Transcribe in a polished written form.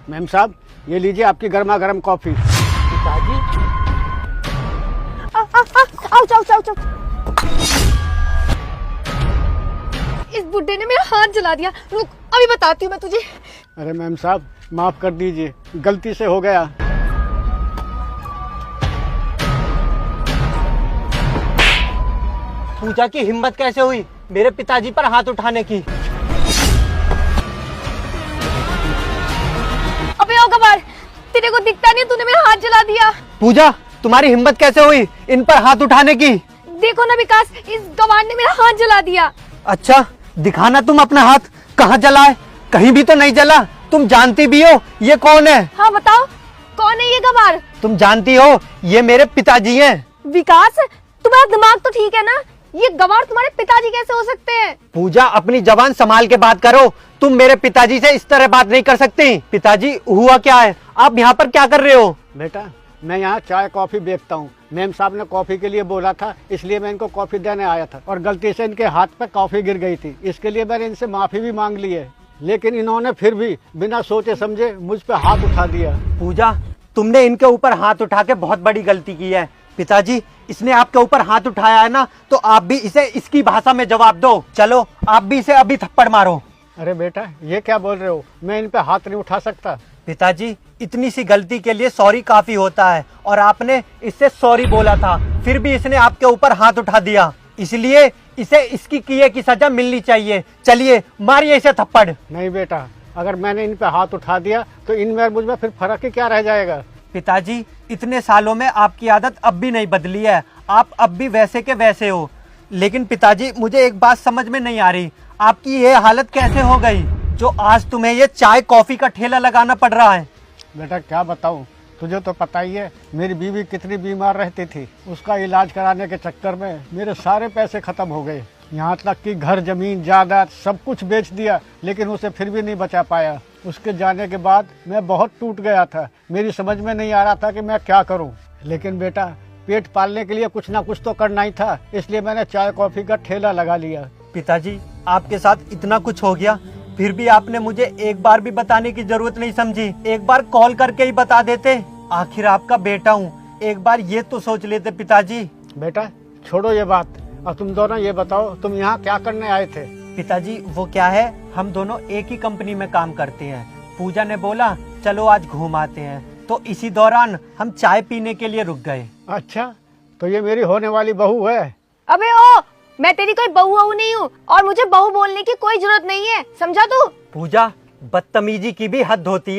Ma'am साहब, ये लीजिए आपकी गर्मा गर्म कॉफी। पिताजी, आउच आउच आउच आउच। इस बुड्ढे ने मेरा हाथ जला दिया। रुक, अभी बताती हूँ मैं तुझे। अरे मैम साहब, माफ कर दीजिए, गलती से हो गया। पूजा की हिम्मत कैसे हुई मेरे पिताजी पर हाथ उठाने की? अबे ओ गवार, तेरे को दिखता नहीं, तूने मेरा हाथ जला दिया। पूजा, तुम्हारी हिम्मत कैसे हुई इन पर हाथ उठाने की? देखो ना विकास, इस गवार ने मेरा हाथ जला दिया। अच्छा, दिखाना तुम अपना हाथ। कहाँ जला है? कहीं भी तो नहीं जला। तुम जानती भी हो ये कौन है? हाँ बताओ, कौन है ये गवार? तुम जानती हो ये मेरे पिताजी हैं। विकास, तुम्हारा दिमाग तो ठीक है ना? ये गवार तुम्हारे पिताजी कैसे हो सकते हैं? पूजा, अपनी जबान संभाल के बात करो। तुम मेरे पिताजी से इस तरह बात नहीं कर सकती। पिताजी, हुआ क्या है? आप यहाँ पर क्या कर रहे हो? बेटा, मैं यहाँ चाय कॉफी बेचता हूँ। मैम साहब ने कॉफी के लिए बोला था, इसलिए मैं इनको कॉफी देने आया था और गलती से इनके हाथ पे कॉफी गिर गई थी। इसके लिए मैंने इनसे माफी भी मांग ली है, लेकिन इन्होंने फिर भी बिना सोचे समझे मुझ पे हाथ उठा दिया। पूजा, तुमने इनके ऊपर हाथ उठा के बहुत बड़ी गलती की है। पिताजी, इसने आपके ऊपर हाथ उठाया है ना, तो आप भी इसे इसकी भाषा में जवाब दो। चलो, आप भी इसे अभी थप्पड़ मारो। अरे बेटा, ये क्या बोल रहे हो? मैं इन पे हाथ नहीं उठा सकता। पिताजी, इतनी सी गलती के लिए सॉरी काफी होता है और आपने इससे सॉरी बोला था, फिर भी इसने आपके ऊपर हाथ उठा दिया। इसलिए इसे इसकी किए की सजा मिलनी चाहिए। चलिए, मारिए इसे थप्पड़। नहीं बेटा, अगर मैंने इन पे हाथ उठा दिया तो इनमें और मुझ में फिर फर्क ही क्या रह जाएगा? पिताजी, इतने सालों में आपकी आदत अब भी नहीं बदली है। आप अब भी वैसे के वैसे हो। लेकिन पिताजी, मुझे एक बात समझ में नहीं आ रही, आपकी ये हालत कैसे हो गई जो आज तुम्हें ये चाय कॉफी का ठेला लगाना पड़ रहा है? बेटा क्या बताऊं, तुझे तो पता ही है मेरी बीवी कितनी बीमार रहती थी। उसका इलाज कराने के चक्कर में मेरे सारे पैसे खत्म हो गए। यहाँ तक कि घर जमीन जायदाद सब कुछ बेच दिया, लेकिन उसे फिर भी नहीं बचा पाया। उसके जाने के बाद मैं बहुत टूट गया था। मेरी समझ में नहीं आ रहा था कि मैं क्या करूं। लेकिन बेटा, पेट पालने के लिए कुछ ना कुछ तो करना ही था, इसलिए मैंने चाय कॉफी का ठेला लगा लिया। पिताजी, आपके साथ इतना कुछ हो गया, फिर भी आपने मुझे एक बार भी बताने की जरूरत नहीं समझी। एक बार कॉल करके ही बता देते। आखिर आपका बेटा हूँ, एक बार ये तो सोच लेते। पिताजी, बेटा छोड़ो ये बात, और तुम दोनों ये बताओ, तुम यहाँ क्या करने आए थे? पिताजी, वो क्या है, हम दोनों एक ही कंपनी में काम करते हैं। पूजा ने बोला चलो आज घूम आते हैं, तो इसी दौरान हम चाय पीने के लिए रुक गए। अच्छा, तो ये मेरी होने वाली बहू है? अबे ओ, मैं तेरी कोई बहू वहू नहीं हूँ और मुझे बहू बोलने की कोई जरूरत नहीं है, समझा तू? पूजा, बदतमीजी की भी हद होती है।